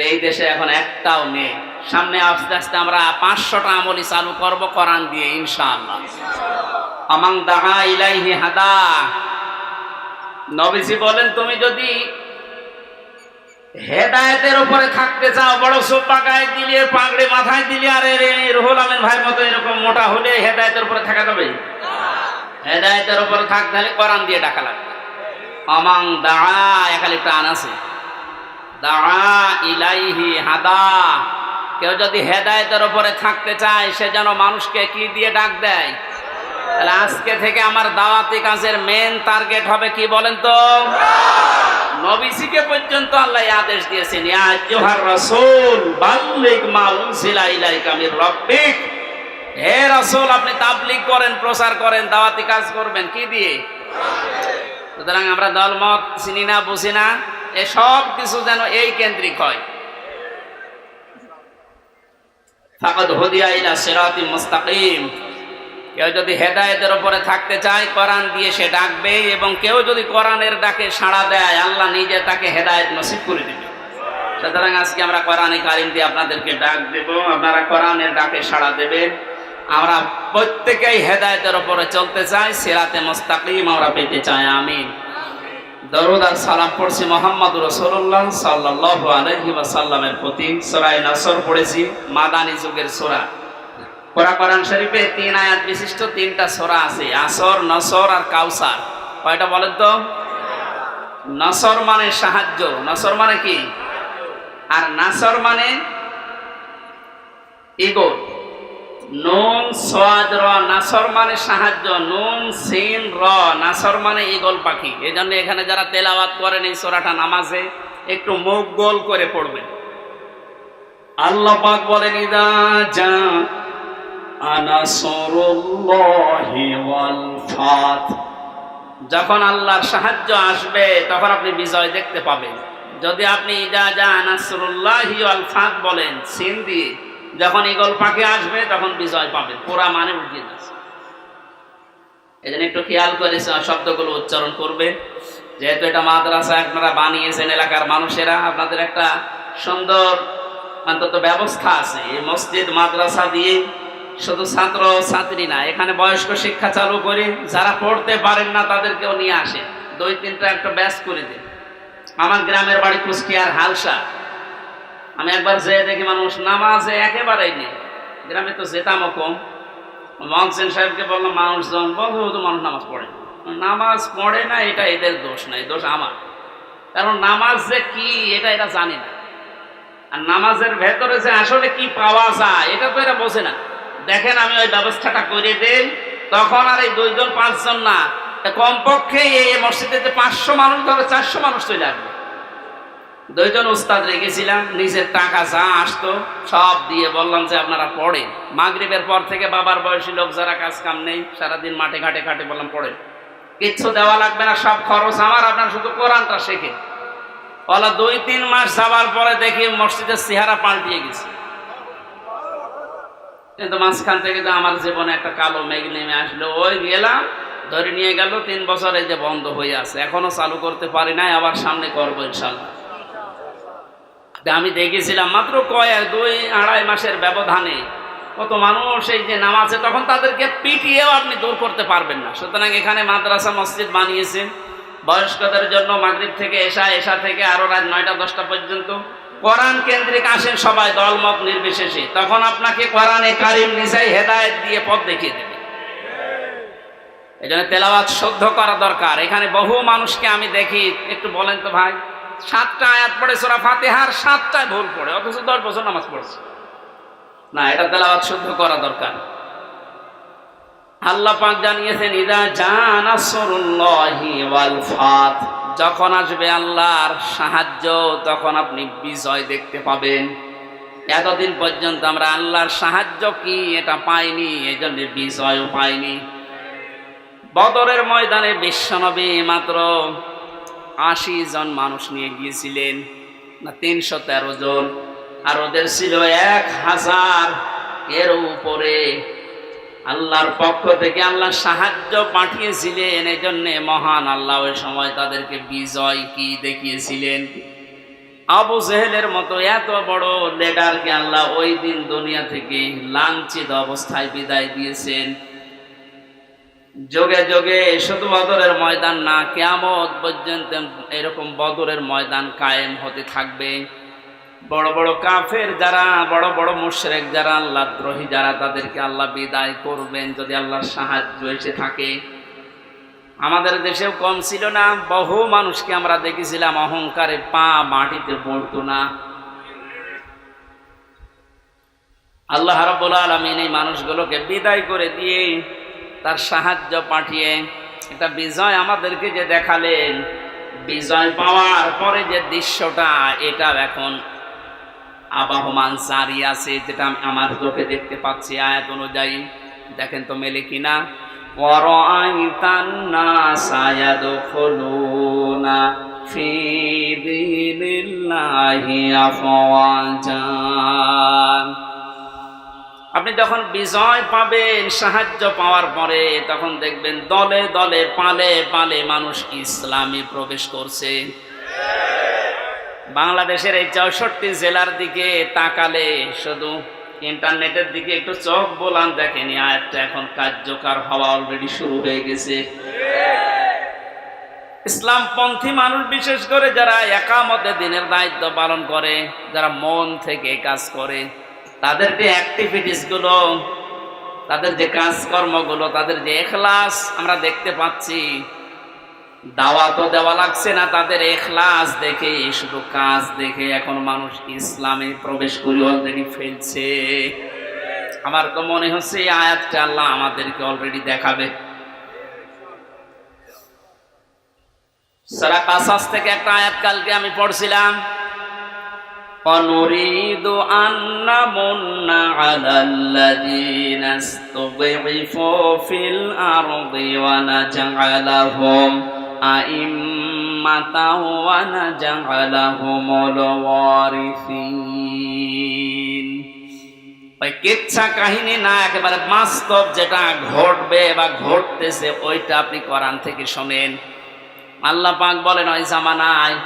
এই দেশে এখন একটাও নেই। সামনে আস্তে আস্তে আমরা 500টা আমলই চালু করব কোরআন দিয়ে ইনশাআল্লাহ। আমান দাআ ইলাইহি হাদা। নবীজি বলেন তুমি যদি হেদায়েতের উপরে থাকতে চাও, বড় সোপা গায়ে দিলে, পাগড়ি মাথায় দিলে, আর রুহুল আমিন ভাইয়ের মতো এরকম মোটা হলে হেদায়েতের উপরে থাকা যাবে? হেদায়েতের উপরে থাকতে হলে কোরআন দিয়ে ডাকা লাগবে। আমান দাআ, এখানে প্রাণ আছে, দাআ ইলাইহি হাদা। কেউ যদি হেদায়েতের উপরে থাকতে চায়, সে যেন মানুষকে কি দিয়ে ডাক দেয়? তাহলে আজকে থেকে আমার দাওয়াতি কাজের মেন টার্গেট হবে কি বলেন তো? নবীজিকে পর্যন্ত আল্লাহ আদেশ দিয়েছেন, ইয়া আইয়ুহার রাসূল বাল্লিগ মা উনজিলা ইলাইকা মির রাব্বিক। হে রাসূল, আপনি তাবলীগ করেন, প্রচার করেন, দাওয়াতি কাজ করবেন কি দিয়ে? সুতরাং আমরা দলমত চিনি না, বুঝি না, এসব কিছু যেন এই কেন্দ্রিক হয়। ফাকাদ হুদিয়া ইলা সিরাতিম মুস্তাকিম। কেউ যদি হেদায়েতের উপরে থাকতে চায়, কোরআন দিয়ে সে ডাকবে, এবং কেউ যদি কোরআনের ডাকে সাড়া দেয়, আল্লাহ নিজে তাকে হেদায়েত নসিব করে দিবে। সুতরাং আজকে আমরা কোরআনে কারিম দিয়ে আপনাদেরকে ডাক দেব, আপনারা কোরআনের ডাকে সাড়া দেবেন। আমরা প্রত্যেকেই হেদায়েতের উপরে চলতে চাই, সিরাতে মুস্তাকিম আমরা পেতে চাই। আমিন। দরুদ আর সালাম পড়ছি মুহাম্মদুর রাসূলুল্লাহ সাল্লাল্লাহু আলাইহি ওয়াসাল্লামের প্রতি। সূরা নাসর পড়েছি, মাদানী যুগের সূরা। কোরআন শরীফে 3 আয়াত বিশিষ্ট 3টা সূরা আছে, আসর, নসর আর কাউসার। কয়টা বলেন তো? নসর মানে সাহায্য, নসর মানে কি? আর নাসর মানে ইগল। নুন সাদ র, নাসর মানে সাহায্য, নুন সিন র, নাসর মানে ঈগল পাখি। এই জন্য এখানে যারা তেলাওয়াত করেন এই সূরাটা নামাজে একটু মুখ গোল করে পড়বেন। আল্লাহ পাক বলেন, ইদা জা নাসরুল্লাহি ওয়াল ফাত। যখন আল্লাহর সাহায্য আসবে তখন আপনি বিজয় দেখতে পাবেন। যদি আপনি ইদা জা নাসরুল্লাহি ওয়াল ফাত বলেন সিন দিয়ে, যখন ঈগল পাখি আসবে তখন বিজয় পাবেন, পোড়া মানে উঠিয়ে যাচ্ছে। এই জন্য একটু খেয়াল করে শব্দগুলো উচ্চারণ করবে। যেহেতু এটা মাদ্রাসা আপনারা বানিয়েছেন এলাকার মানুষেরা, আপনাদের একটা সুন্দর অন্তত ব্যবস্থা আছে। এই মসজিদ মাদ্রাসা দিয়ে শুধু ছাত্র ছাত্রী না, এখানে বয়স্ক শিক্ষা চালু করে যারা পড়তে পারেন না তাদেরকেও নিয়ে আসে, 2-3টা একটা ব্যাচ করে দিন। আমার গ্রামের বাড়ি কুষ্টিয়ার হালসা। আমি একবার যেয়ে দেখি মানুষ নামাজে একেবারেই নেই। গ্রামে তো যেতামও কম। মহসেন সাহেবকে বললাম, মানুষজন বলতো মানুষ নামাজ পড়ে, নামাজ পড়ে না এটা এদের দোষ নাই, দোষ আমার। কারণ নামাজ যে কি এটা এরা জানে না, আর নামাজের ভেতরে যে আসলে কি পাওয়া যায় এটা তো এরা বোঝে না। দেখেন আমি ওই ব্যবস্থাটা করে দেই, তখন আর এই 2-5 জন না, কমপক্ষে এই মসজিদে 500 মানুষ, ধরো 400 মানুষ চলে আসবে। 2 জন উস্তাদ রেখেছিলাম, নিজের টাকা যা আসতো সব দিয়ে বললাম যে আপনারা পড়েন। মাগরিবের পর থেকে বাবার বয়সী লোক যারা কাজ কাম নেই, সারাদিন মাঠে ঘাটে ঘাটে, বললাম পড়েন, কিচ্ছু দেওয়া লাগবে না, সব খরচ আমার, আপনার শুধু কোরআনটা শেখে। বলা 2-3 মাস যাওয়ার পরে দেখি মসজিদের চেহারা পাল্টিয়ে গেছে। কিন্তু মাঝখান থেকে তো আমার জীবনে একটা কালো মেঘ নেমে আসলো। ওই গেলাম, ধরে নিয়ে গেল, 3 বছর এই যে বন্ধ হয়ে আছে, এখনো চালু করতে পারি নাই, আবার সামনে করবো ইনশাল্লাহ। আমি দেখেছিলাম মাত্র 2-2.5 মাসের ব্যবধানে কত মানুষ এই যে নামাজে, তখন তাদেরকে পিটিয়েও আপনি দূর করতে পারবেন না। সুতরাং এখানে মাদ্রাসা মসজিদ বানিয়েছে বয়স্কদের জন্য, মাগরিব থেকে এশা থেকে আরো রাত 9টা-10টা পর্যন্ত কোরআন কেন্দ্রিক আসেন সবাই, দলমত নির্বিশেষে। তখন আপনাকে কোরআনে কারিম নিজেই হেদায়েত দিয়ে পথ দেখিয়ে দেবে। এই জন্য তেলাওয়াত শুদ্ধ করা দরকার। এখানে বহু মানুষকে আমি দেখি, একটু বলেন তো ভাই, 7টা আয়াত পড়ে সূরা ফাতিহার 7টায় ভুল পড়ে, অথচ 10 বছর নামাজ পড়ছে না। এটা তেলাওয়াত শুদ্ধ করা দরকার। আল্লাহ পাক জানিয়েছেন, ইদা জাআ নাসরুল্লাহি ওয়াল ফাত, যখন আসবে আল্লাহর সাহায্য তখন আপনি বিজয় দেখতে পাবেন। এতদিন পর্যন্ত আমরা আল্লাহর সাহায্য কি এটা পাইনি, এই জন্য বিজয়ও পাইনি। বদরের ময়দানে বিশ্বনবী মাত্র 80 জন মানুষ নিয়ে গিয়েছিলেন, না 313 জন, আর ওদের ছিল 1000 এর উপরে। আল্লাহর পক্ষ থেকে আল্লাহ সাহায্য পাঠিয়েছিলেন, এই জন্যে মহান আল্লাহ ওই সময় তাদেরকে বিজয় কি দেখিয়েছিলেন। আবু জেহেলের মতো এত বড় লিডারকে আল্লাহ ওই দিন দুনিয়া থেকে লাঞ্ছিত অবস্থায় বিদায় দিয়েছেন। যোগে যোগে শুধু বদরের ময়দান না, কিয়ামত পর্যন্ত এরকম বদরের ময়দান কায়েম হতে থাকবে। বড় বড় কাফের যারা, বড় বড় মুশরিক যারা, আল্লাহ দ্রোহী যারা, তাদেরকে আল্লাহ বিদায় করবেন যদি আল্লাহর সাহায্য এসে থাকে। আমাদের দেশেও কম ছিল না, বহু মানুষকে আমরা দেখেছিলাম অহংকারে পা মাটিতে পড়তো না। আল্লাহ রাব্বুল আলামিন এই মানুষগুলোকে বিদায় করে দিয়ে তার সাহায্য পাঠিয়ে একটা বিজয় আমাদেরকে যে দেখালেন, বিজয় পাওয়ার পরে যে দৃশ্যটা, এটা এখন আবাহমান জারি আছে, যেটা আমার চোখে দেখতে পাচ্ছি আয়াত অনুযায়ী। দেখেন তো মেলে কিনা। ওয়ারাআইতান নাসা ইয়াদখুলুনা ফি দীনিল্লাহি আফওয়াজা। আপনি যখন বিজয় পাবেন, সাহায্য পাওয়ার পরে, তখন দেখবেন দলে দলে, পালে পালে মানুষ ইসলামে প্রবেশ করছে। বাংলাদেশের এই 64 জেলার দিকে তাকালে, শুধু ইন্টারনেটের দিকে একটু চোখ বোলান, দেখেন আয়াতটা এখন কার্যকর হওয়া অলরেডি শুরু হয়ে গেছে। ইসলামপন্থী মানুষ, বিশেষ করে যারা একামতে দিনের দায়িত্ব পালন করে, যারা মন থেকে কাজ করে, তাদের যে অ্যাক্টিভিটিস গুলো, তাদের যে কাজকর্মগুলো, তাদের যে ইখলাস আমরা দেখতে পাচ্ছি। দাওয়াতও দেওয়া লাগছে না, তাদের ইখলাস দেখে, শুধু কাজ দেখে এখন মানুষ ইসলামে প্রবেশ করে অলরেডি ফেলছে। আমার তো মনে হচ্ছে এই আয়াতটা আল্লাহ আমাদেরকে অলরেডি দেখাবে। সূরা কাসাস থেকে একটা আয়াত কালকে আমি পড়ছিলাম, وَنُرِيدُ أَن نَّمُنَّ عَلَى الَّذِينَ اسْتُضْعِفُوا فِي الْأَرْضِ وَنَجْعَلَهُمْ أَئِمَّةً وَنَجْعَلَهُمُ الْوَارِثِينَ। ওই কিচ্ছা কাহিনী না, একেবারে বাস্তব যেটা ঘটবে বা ঘটতেছে ওইটা আপনি কোরআন থেকে শোনেন। আল্লাহ পাক বলেন ওই জামানায়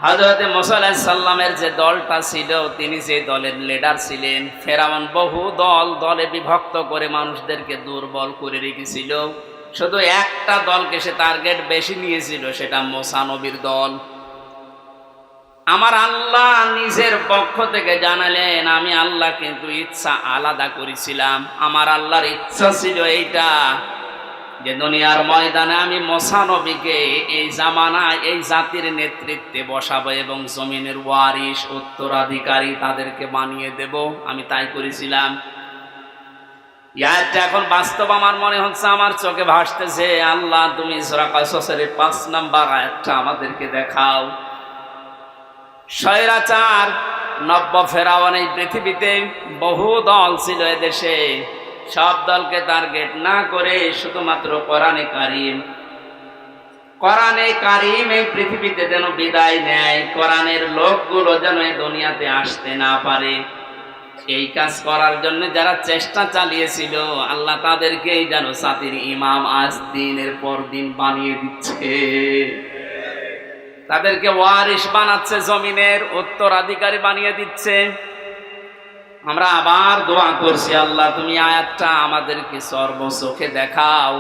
হযরত মুসা আলাইহিস সালামের যে দলটা ছিল, তিনি যে দলের লিডার ছিলেন, ফেরাউন বহু দলে বিভক্ত করে মানুষদেরকে দুর্বল করে রেখেছিল। শুধু একটা দলকে সে টার্গেট বেশি নিয়েছিল, সেটা মুসা নবীর দল। আমার আল্লাহ নিজের পক্ষ থেকে জানালেন, আমি আল্লাহ কিন্তু ইচ্ছা আলাদা করেছিলাম। আমার আল্লাহর ইচ্ছা ছিল এইটা, যে দুনিয়ার ময়দানে আমি মুসা নবীকে এই জামানায় এই জাতির নেতৃত্বে বসাবো এবং জমিনের ওয়ারিস উত্তরাধিকারী তাদেরকে বানিয়ে দেব। আমি তাই করেছিলাম। ইয়াটা এখন বাস্তব আমার মনে হচ্ছে, আমার চোখে ভাসতেছে। আল্লাহ তুমি সূরা কাসসের 5 নাম্বার আয়াতটা আমাদেরকে দেখাও। স্বৈরাচার নব্য ফেরাউন এই পৃথিবীতে বহু দল ছিল এদেশে, সব দলকে টার্গেট না করে শুধুমাত্র কোরআনে কারিম এই পৃথিবীতে যেন বিদায় নেয়, কোরআনের লোকগুলো যেন এই দুনিয়াতে আসতে না পারে, এই কাজ করার জন্য যারা চেষ্টা চালিয়েছিল, আল্লাহ তাদেরকেই যেন জাতির ইমাম আজ দিনের পর দিন বানিয়ে দিচ্ছে, তাদেরকে ওয়ারিস বানাচ্ছে, জমিনের উত্তরাধিকারী বানিয়ে দিচ্ছে। আমরা আবার দোয়া করছি, আল্লাহ তুমি আয়াতটা আমাদেরকে সর্বচোখে দেখাও।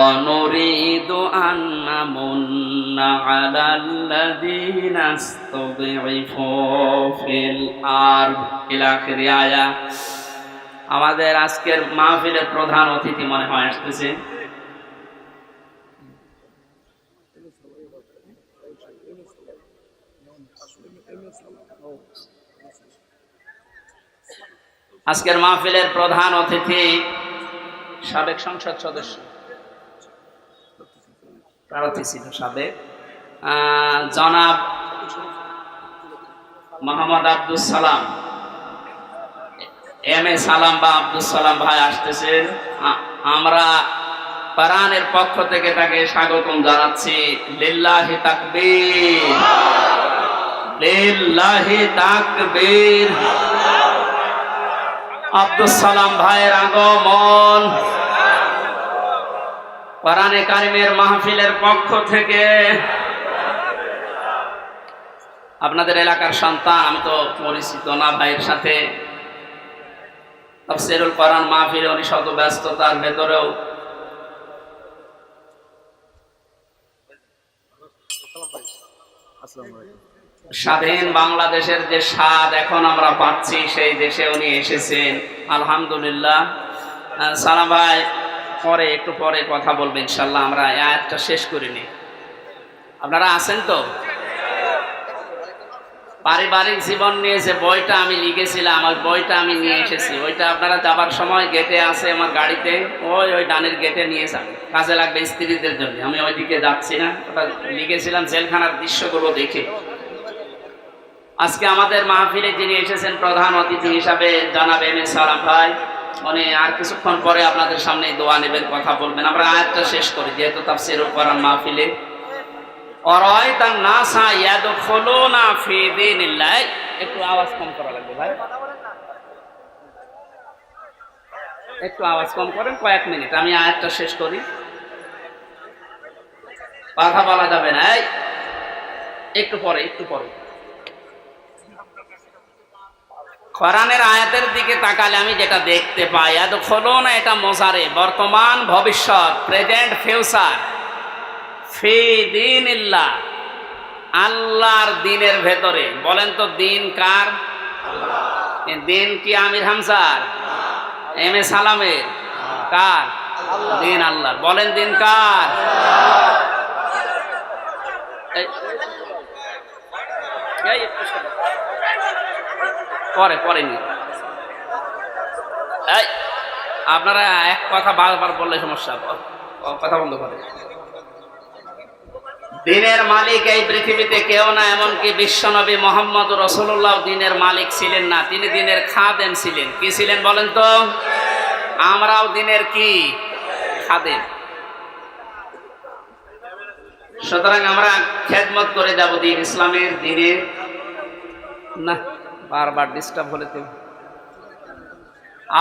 অনুরিদু আন্না মুন্না আলাল্লাযীনা ইসতুযইফু ফিল আরদ ইলা আখিরি আয়া। আমাদের আজকের মাহফিলের প্রধান অতিথি মনে হয় আসতেছে। আজকের মাহফিলের প্রধান অতিথি সাবেক সংসদ সদস্য, প্রার্থী ছিল সাবেক, জনাব মোহাম্মদ আব্দুল সালাম, এম এ সালাম বা আব্দুল সালাম ভাই আসতেছেন। আমরা কোরআনের পক্ষ থেকে তাকে স্বাগতম জানাচ্ছি। লিল্লাহি তাকবীর, লিল্লাহি তাকবীর। আব্দুল সালাম ভাইয়ের আগমন কোরআনে কারিমের মাহফিলের পক্ষ থেকে। আপনাদের এলাকার সন্তান, আমি তো পরিচিত না ভাইয়ের সাথে। তাফসীরুল কোরআন মাহফিলে উনি শত ব্যস্ততার ভেতরেও স্বাধীন বাংলাদেশের যে স্বাদ এখন আমরা পাচ্ছি, সেই দেশে উনি এসেছেন, আলহামদুলিল্লাহ। সালাম ভাই একটু পরে কথা বলবেন ইনশাল্লাহ। আমরা আয়াতটা শেষ করিনি, আপনারা আছেন তো? পারিবারিক জীবন নিয়ে যে বইটা আমি লিখেছিলাম, ওই বইটা আমি নিয়ে এসেছি। ওইটা আপনারা যাবার সময় গেটে আছে আমার গাড়িতে, ওই ডানের গেটে নিয়ে যান, কাজে লাগবে স্ত্রীদের জন্য। আমি ওইদিকে যাচ্ছি না, ওটা লিখেছিলাম জেলখানার দৃশ্যগুলো দেখে। আজকে আমাদের মাহফিলে যিনি এসেছেন প্রধান অতিথি হিসাবে জনাব এম এ সালাম ভাই, উনি আর কিছুক্ষণ পরে আপনাদের সামনে দোয়া নেবেন, কথা বলবেন। আমরা আয়াতটা শেষ করি, যেহেতু তাফসীরুল কোরআন মাহফিলে। অরায়তান নাসা ইয়াদখুলুনা ফি দীনিল্লাহ। একটু আওয়াজ কম করা লাগবে ভাই, একটু আওয়াজ কম করেন, কয়েক মিনিট আমি আয়াতটা শেষ করি, কথা বলা যাবে না। একটু পরে কোরআনের আয়াতের দিকে তাকালে আমি যেটা দেখতে পাই, ইয়াদখুলুনা, এটা মুজারে, বর্তমান ভবিষ্যৎ, প্রেজেন্ট ফিউচার। ফি দীনিল্লাহ, আল্লাহর দিনের ভেতরে। বলেন তো দিন কার? দিন কি আমির হামজার, এম এ সালামের? কার? দিন আল্লাহ। বলেন দিন কার? পরে নি আপনারা এক কথা বারবার বললে সমস্যা, কথা বন্ধ করে। দিনের মালিক এই পৃথিবীতে কেউ না, এমনকি বিশ্বনবী মুহাম্মদ রাসূলুল্লাহ দিনের মালিক ছিলেন না, তিনি দিনের খাদেম ছিলেন। কি ছিলেন বলেন তো? আমরাও দিনের কি? খাদেম। সুতরাং আমরা খেদমত করে যাব দিন ইসলামের, দিনের। না, বারবার ডিস্টার্ব হলে তো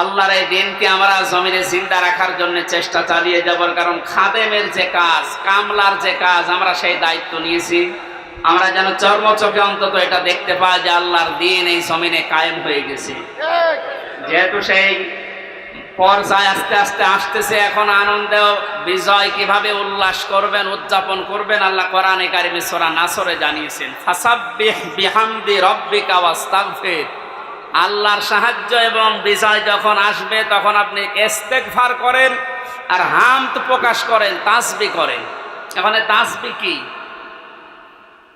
আল্লাহর এই দিনকে আমরা জমিনে জিন্দা রাখার জন্য চেষ্টা চালিয়ে যাবার, কারণ খাদেমের যে কাজ, কামলার যে কাজ, আমরা সেই দায়িত্ব নিয়েছি। আমরা যেন চর্মচোখে অন্তত এটা দেখতে পাই যে আল্লাহর দিন এই জমিনে কায়েম হয়ে গেছে। যেহেতু সেই পর্যায়ে আস্তে আস্তে আসতেছে, এখন আনন্দ বিজয় কিভাবে উল্লাস করবেন, উদযাপন করবেন, আল্লাহ কোরআনে কারিমে সূরা নাসরে জানিয়েছেন, ফাসাব্বিহ বিহামদি রাব্বিকা ওয়াস্তাগফির। আল্লাহর সাহায্য এবং বিজয় যখন আসবে তখন আপনি ইস্তেগফার করেন আর হামদ প্রকাশ করেন, তাসবিহ করেন। এখানে তাসবিহ কি?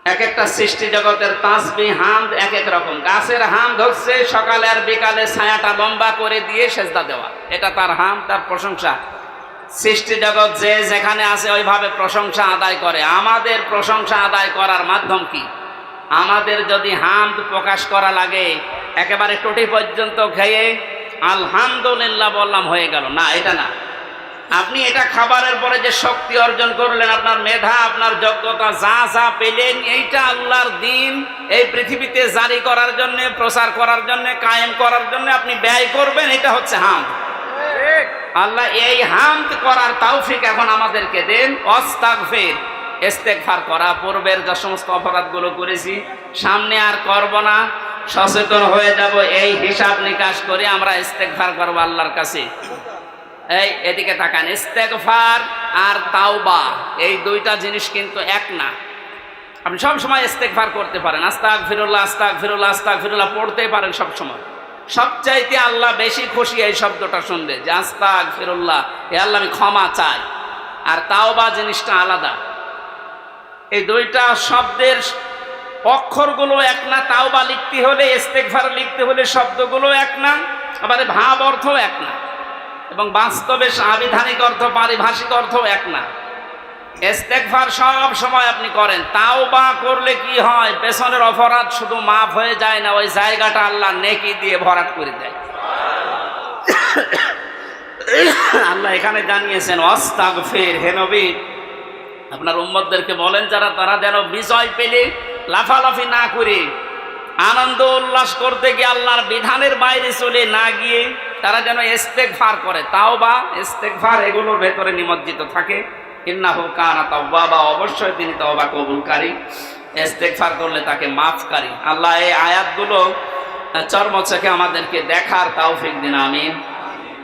এক একটা সৃষ্টি জগতের তাসবিহ হামদ এক এক রকম। গাছের হামদ হচ্ছে সকালে আর বিকালে ছায়াটা লম্বা করে দিয়ে সেজদা দেওয়া, এটা তার হামদ, তার প্রশংসা। সৃষ্টি জগৎ যে যেখানে আছে ওইভাবে প্রশংসা আদায় করে। আমাদের প্রশংসা আদায় করার মাধ্যম কি? আমাদের যদি হামদ প্রকাশ করা লাগে একেবারে টুটি পর্যন্ত খেয়ে আলহামদুলিল্লাহ বললাম হয়ে গেল না, এটা না। আপনি এটা খাবারের পরে যে শক্তি অর্জন করলেন, আপনার মেধা, আপনার যোগ্যতা, যা যা পেলেন, এইটা আল্লাহর দিন এই পৃথিবীতে জারি করার জন্য, প্রচার করার জন্য, কায়েম করার জন্য আপনি ব্যয় করবেন, এটা হচ্ছে হামদ। আল্লাহ এই হামদ করার তৌফিক এখন আমাদেরকে দেন। ওয়াস্তাগফির, ইস্তেগফার করা, পূর্বের যে সমস্ত অপরাধগুলো করেছি সামনে আর করব না, সচেতন হয়ে যাব, এই হিসাব নিকাশ করে আমরা ইস্তেগফার করব আল্লাহর কাছে। এই এদিকে তাকান, ইস্তেগফার আর তাওবা এই দুইটা জিনিস কিন্তু এক না। আপনি সব সময় ইস্তেগফার করতে পারেন, আস্তাগফিরুল্লাহ আস্তাগফিরুল্লাহ আস্তাগফিরুল্লাহ পড়তে পারেন সব সময়। সবচাইতে আল্লাহ বেশি খুশি এই শব্দটা শুনলে, যে আস্তাগফিরুল্লাহ, হে আল্লাহ আমি ক্ষমা চাই। আর তাওবা জিনিসটা আলাদা। এই দুইটা শব্দের অক্ষরগুলো এক না, তাওবা লিখতে হলে, ইস্তেগফার লিখতে হলে শব্দগুলো এক না, আবার ভাব অর্থও এক না, এবং বাস্তবে সাংবিধানিক অর্থ, পারিভাষিক অর্থ এক না। ইস্তেগফার সব সময় আপনি করেন, তাওবা করলে কি হয়, পেছনের অপরাধ শুধু মাফ হয়ে যায় না, ওই জায়গাটা আল্লাহ নেকি দিয়ে ভরাট করে দেয়। আল্লাহ এখানে জানিয়েছেন ওয়াস্তাগফির, হে নবী আপনার উম্মতদেরকে বলেন যারা, তারা যেন বিজয় পেলে লাফালাফি না করে, আনন্দ উল্লাস করতে গিয়ে আল্লাহর বিধানের বাইরে চলে না গিয়ে তারা যেন ইস্তেগফার করে। তাওবা, ইস্তেগফার এগুলোর ভেতরে নিমজ্জিত থাকে। ইন্নাহু কানা তাওয়াবা, অবশ্যই তিনি তওবা কবুলকারী, ইস্তেগফার করলে তাকে মাফকারী। আল্লাহ এই আয়াতগুলো চর্মচোখে আমাদেরকে দেখার তৌফিক দিন, আমিন।